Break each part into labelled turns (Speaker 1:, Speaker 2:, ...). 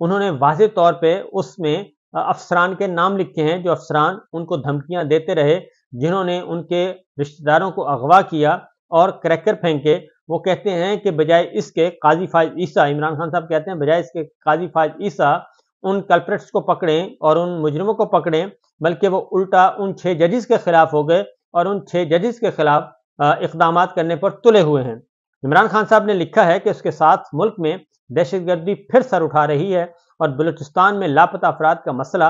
Speaker 1: انہوں نے واضح طور پہ اس میں افسران کے نام لکھے ہیں جو افسران ان کو دھمکیاں دیتے رہے، جنہوں نے ان کے رشتہ داروں کو اغوا کیا اور کریکر پھینکے۔ وہ کہتے ہیں کہ بجائے اس کے قاضی فائز عیسیٰ، عمران خان صاحب کہتے ہیں بجائے اس کے قاضی فائز عیسیٰ ان کلپریٹس کو پکڑیں اور ان مجرموں کو پکڑیں، بلکہ وہ الٹا ان 6 ججز کے خلاف ہو گئے اور ان 6 ججز کے خلاف اقدامات کرنے پر تلے ہوئے ہیں۔ عمران خان صاحب نے لکھا ہے کہ اس کے ساتھ ملک میں دہشت گردی پھر سر اٹھا رہی ہے اور بلوچستان میں لاپتہ افراد کا مسئلہ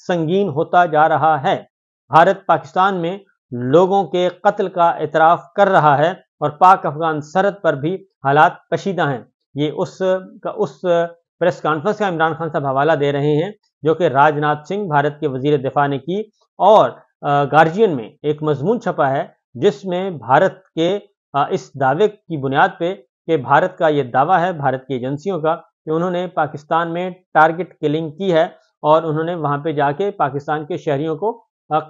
Speaker 1: سنگین ہوتا جا رہا ہے۔ بھارت پاکستان میں لوگوں کے قتل کا اعتراف کر رہا ہے اور پاک افغان سرحد پر بھی حالات کشیدہ ہیں۔ یہ اس پریس کانفرنس کا عمران خان صاحب حوالہ دے رہے ہیں جو کہ راج ناتھ سنگھ بھارت کے وزیر دفاع نے کی، اور گارجین میں ایک مضمون چھپا ہے جس میں بھارت کے اس دعوے کی بنیاد پہ کہ بھارت کا یہ دعویٰ ہے بھارت کی ایجنسیوں کا کہ انہوں نے پاکستان میں ٹارگٹ کلنگ کی ہے اور انہوں نے وہاں پہ جا کے پاکستان کے شہریوں کو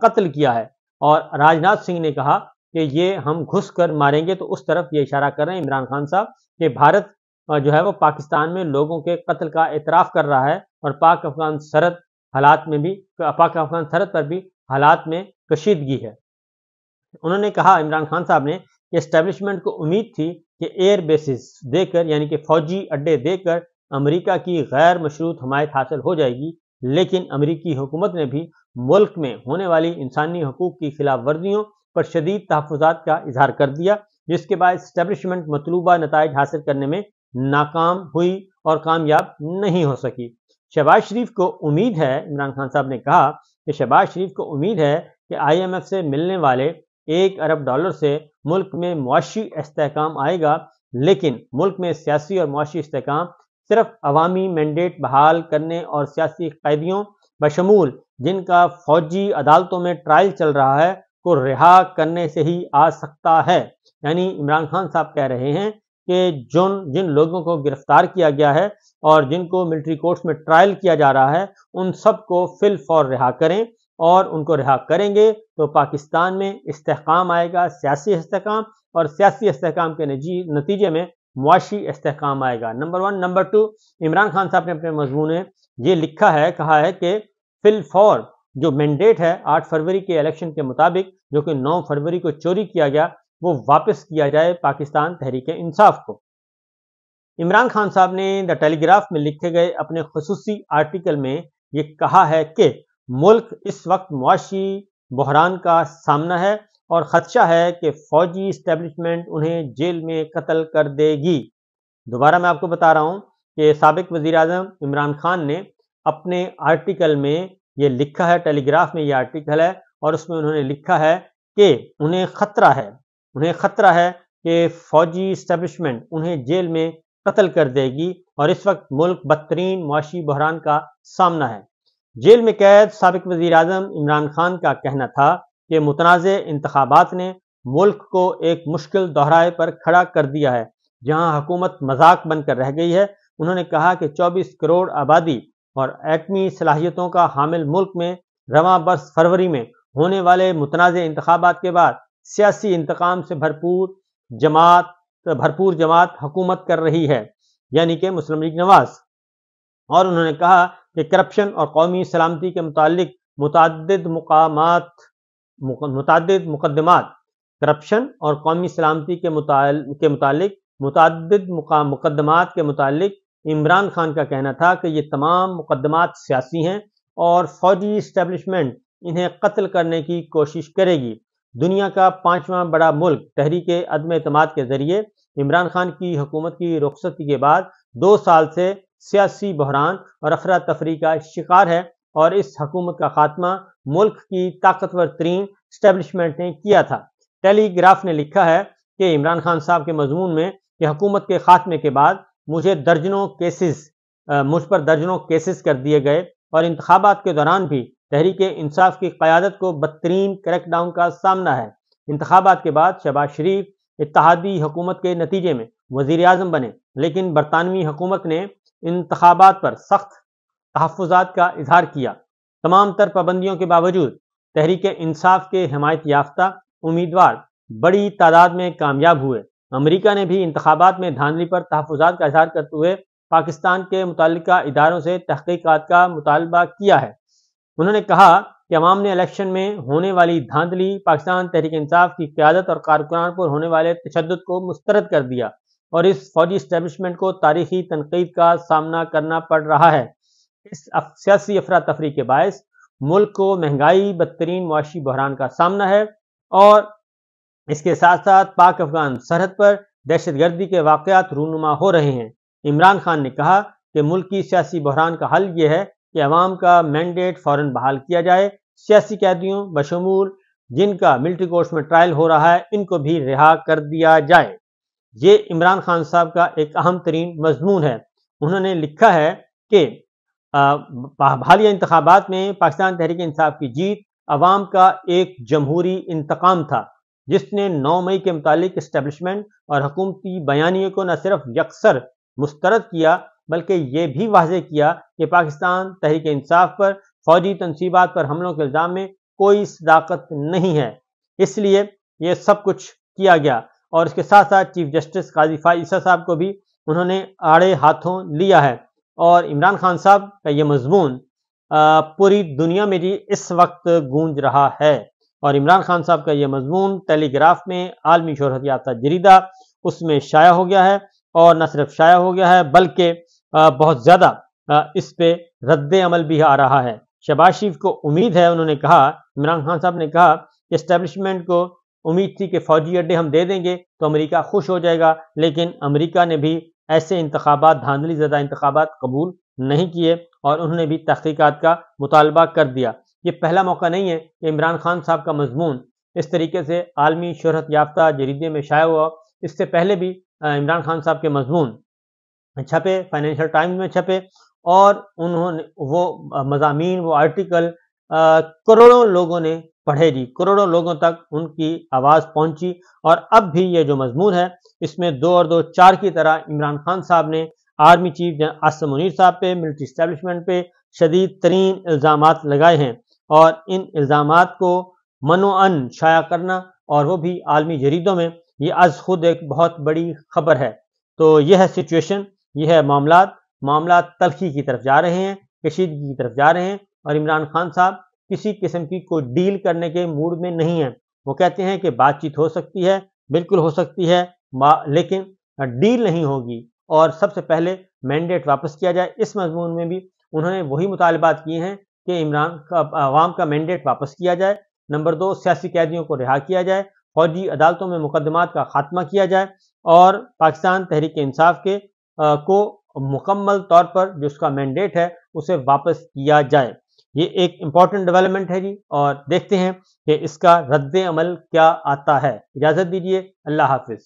Speaker 1: قتل کیا ہے، اور راج ناتھ سنگھ نے کہا کہ یہ ہم گھس کر ماریں گے۔ تو اس طرف یہ اشارہ کر رہے ہیں عمران خان صاحب کہ بھارت جو ہے وہ پاکستان میں لوگوں کے قتل کا اعتراف کر رہا ہے اور پاک افغان سرحد پر بھی حالات میں کشیدگی ہے۔ انہوں نے کہا عمران خان صاحب نے کہ اسٹیبلشمنٹ کو امید تھی کہ ایئر بیسز دے کر، یعنی کہ فوجی اڈے دے کر امریکہ کی غیر مشروط حمایت حاصل ہو جائے گی، لیکن امریکی حکومت نے بھی ملک میں ہونے والی انسانی حقوق کی خلاف ورزیوں پر شدید تحفظات کا اظہار کر دیا، جس کے بعد اسٹیبلشمنٹ مطلوبہ نتائج حاصل کرنے میں ناکام ہوئی اور کامیاب نہیں ہو سکی۔ شہباز شریف کو امید ہے، عمران خان صاحب نے کہا کہ شہباز شریف کو امید ہے کہ IMF سے ملنے والے $1 ارب سے ملک میں معاشی استحکام آئے گا، لیکن ملک میں سیاسی اور معاشی استحکام صرف عوامی مینڈیٹ بحال کرنے اور سیاسی قیدیوں بشمول جن کا فوجی عدالتوں میں ٹرائل چل رہا ہے کو رہا کرنے سے ہی آ سکتا ہے۔ یعنی عمران خان صاحب کہہ رہے ہیں کہ جن لوگوں کو گرفتار کیا گیا ہے اور جن کو ملٹری کورٹس میں ٹرائل کیا جا رہا ہے ان سب کو فی الفور رہا کریں، اور ان کو رہا کریں گے تو پاکستان میں استحکام آئے گا، سیاسی استحکام، اور سیاسی استحکام کے نتیجے میں معاشی استحکام آئے گا۔ نمبر 1۔ نمبر 2، عمران خان صاحب نے اپنے مضمون میں یہ لکھا ہے، کہا ہے کہ فی الفور جو مینڈیٹ ہے 8 فروری کے الیکشن کے مطابق جو کہ 9 فروری کو چوری کیا گیا، وہ واپس کیا جائے پاکستان تحریک انصاف کو۔ عمران خان صاحب نے دا ٹیلی گراف میں لکھے گئے اپنے خصوصی آرٹیکل میں یہ کہا ہے کہ ملک اس وقت معاشی بحران کا سامنا ہے اور خدشہ ہے کہ فوجی اسٹیبلشمنٹ انہیں جیل میں قتل کر دے گی۔ دوبارہ میں آپ کو بتا رہا ہوں کہ سابق وزیر اعظم عمران خان نے اپنے آرٹیکل میں یہ لکھا ہے، ٹیلی گراف میں یہ آرٹیکل ہے، اور اس میں انہوں نے لکھا ہے کہ انہیں خطرہ ہے کہ فوجی اسٹیبلشمنٹ انہیں جیل میں قتل کر دے گی، اور اس وقت ملک بدترین معاشی بحران کا سامنا ہے۔ جیل میں قید سابق وزیر اعظم عمران خان کا کہنا تھا کہ متنازع انتخابات نے ملک کو ایک مشکل دہرائے پر کھڑا کر دیا ہے جہاں حکومت مذاق بن کر رہ گئی ہے۔ انہوں نے کہا کہ 24 کروڑ آبادی اور ایٹمی صلاحیتوں کا حامل ملک میں رواں برس فروری میں ہونے والے متنازع انتخابات کے بعد سیاسی انتقام سے بھرپور جماعت حکومت کر رہی ہے، یعنی کہ مسلم لیگ نواز۔ اور انہوں نے کہا کہ کرپشن اور قومی سلامتی کے متعلق متعدد مقدمات کے متعلق عمران خان کا کہنا تھا کہ یہ تمام مقدمات سیاسی ہیں اور فوجی اسٹیبلشمنٹ انہیں قتل کرنے کی کوشش کرے گی۔ دنیا کا 5واں بڑا ملک تحریک عدم اعتماد کے ذریعے عمران خان کی حکومت کی رخصتی کے بعد 2 سال سے سیاسی بحران اور افراتفری کا شکار ہے، اور اس حکومت کا خاتمہ ملک کی طاقتور ترین اسٹیبلشمنٹ نے کیا تھا۔ ٹیلی گراف نے لکھا ہے کہ عمران خان صاحب کے مضمون میں کہ حکومت کے خاتمے کے بعد مجھ پر درجنوں کیسز کر دیے گئے، اور انتخابات کے دوران بھی تحریک انصاف کی قیادت کو بدترین کریک ڈاؤن کا سامنا ہے۔ انتخابات کے بعد شہباز شریف اتحادی حکومت کے نتیجے میں وزیر اعظم بنے، لیکن برطانوی حکومت نے انتخابات پر سخت تحفظات کا اظہار کیا۔ تمام تر پابندیوں کے باوجود تحریک انصاف کے حمایت یافتہ امیدوار بڑی تعداد میں کامیاب ہوئے۔ امریکہ نے بھی انتخابات میں دھاندلی پر تحفظات کا اظہار کرتے ہوئے پاکستان کے متعلقہ اداروں سے تحقیقات کا مطالبہ کیا ہے۔ انہوں نے کہا کہ عوام نے الیکشن میں ہونے والی دھاندلی، پاکستان تحریک انصاف کی قیادت اور کارکنان پر ہونے والے تشدد کو مسترد کر دیا اور اس فوجی اسٹیبلشمنٹ کو تاریخی تنقید کا سامنا کرنا پڑ رہا ہے۔ اس سیاسی افراتفری کے باعث ملک کو مہنگائی، بدترین معاشی بحران کا سامنا ہے اور اس کے ساتھ ساتھ پاک افغان سرحد پر دہشت گردی کے واقعات رونما ہو رہے ہیں۔ عمران خان نے کہا کہ ملک کی سیاسی بحران کا حل یہ ہے کہ عوام کا مینڈیٹ فوراً بحال کیا جائے، سیاسی قیدیوں بشمول جن کا ملٹری کورٹس میں ٹرائل ہو رہا ہے ان کو بھی رہا کر دیا جائے۔ یہ عمران خان صاحب کا ایک اہم ترین مضمون ہے۔ انہوں نے لکھا ہے کہ حالیہ انتخابات میں پاکستان تحریک انصاف کی جیت عوام کا ایک جمہوری انتقام تھا، جس نے 9 مئی کے متعلق اسٹیبلشمنٹ اور حکومتی بیانیے کو نہ صرف یکسر مسترد کیا بلکہ یہ بھی واضح کیا کہ پاکستان تحریک انصاف پر فوجی تنصیبات پر حملوں کے الزام میں کوئی صداقت نہیں ہے۔ اس لیے یہ سب کچھ کیا گیا اور اس کے ساتھ ساتھ چیف جسٹس قاضی فائز عیسیٰ صاحب کو بھی انہوں نے آڑے ہاتھوں لیا ہے اور عمران خان صاحب کا یہ مضمون پوری دنیا میں جی اس وقت گونج رہا ہے اور عمران خان صاحب کا یہ مضمون ٹیلی گراف میں عالمی شہرت یافتہ جریدہ اس میں شائع ہو گیا ہے اور نہ صرف شائع ہو گیا ہے بلکہ بہت زیادہ اس پہ رد عمل بھی آ رہا ہے۔ شہباز شریف کو امید ہے، انہوں نے کہا، عمران خان صاحب نے کہا کہ اسٹیبلشمنٹ کو امید تھی کہ فوجی اڈے ہم دے دیں گے تو امریکہ خوش ہو جائے گا، لیکن امریکہ نے بھی ایسے انتخابات، دھاندلی زدہ انتخابات قبول نہیں کیے اور انہوں نے بھی تحقیقات کا مطالبہ کر دیا۔ یہ پہلا موقع نہیں ہے کہ عمران خان صاحب کا مضمون اس طریقے سے عالمی شہرت یافتہ جریدے میں شائع ہوا۔ اس سے پہلے بھی عمران خان صاحب کے مضمون چھپے، فائنینشل ٹائمز میں چھپے اور انہوں نے وہ مضامین، وہ آرٹیکل کروڑوں لوگوں نے پڑھے جی، کروڑوں لوگوں تک ان کی آواز پہنچی اور اب بھی یہ جو مضمون ہے اس میں 2 اور 2 4 کی طرح عمران خان صاحب نے آرمی چیف عاصم منیر صاحب پہ، ملٹری اسٹیبلشمنٹ پہ شدید ترین الزامات لگائے ہیں اور ان الزامات کو منوعاً شائع کرنا اور وہ بھی عالمی جریدوں میں، یہ از خود ایک بہت بڑی خبر ہے۔ تو یہ ہے سچویشن، یہ ہے معاملات تلخی کی طرف جا رہے ہیں، کشیدگی کی طرف جا رہے ہیں اور عمران خان صاحب کسی قسم کی کوئی ڈیل کرنے کے موڈ میں نہیں ہیں۔ وہ کہتے ہیں کہ بات چیت ہو سکتی ہے، بالکل ہو سکتی ہے، لیکن ڈیل نہیں ہوگی اور سب سے پہلے مینڈیٹ واپس کیا جائے۔ اس مضمون میں بھی انہوں نے وہی مطالبات کیے ہیں کہ عوام کا مینڈیٹ واپس کیا جائے، نمبر 2 سیاسی قیدیوں کو رہا کیا جائے، فوجی عدالتوں میں مقدمات کا خاتمہ کیا جائے اور پاکستان تحریک انصاف کے کو مکمل طور پر جو اس کا مینڈیٹ ہے اسے واپس کیا جائے۔ یہ ایک امپورٹنٹ ڈیولپمنٹ ہے جی اور دیکھتے ہیں کہ اس کا رد عمل کیا آتا ہے۔ اجازت دیجیے، اللہ حافظ۔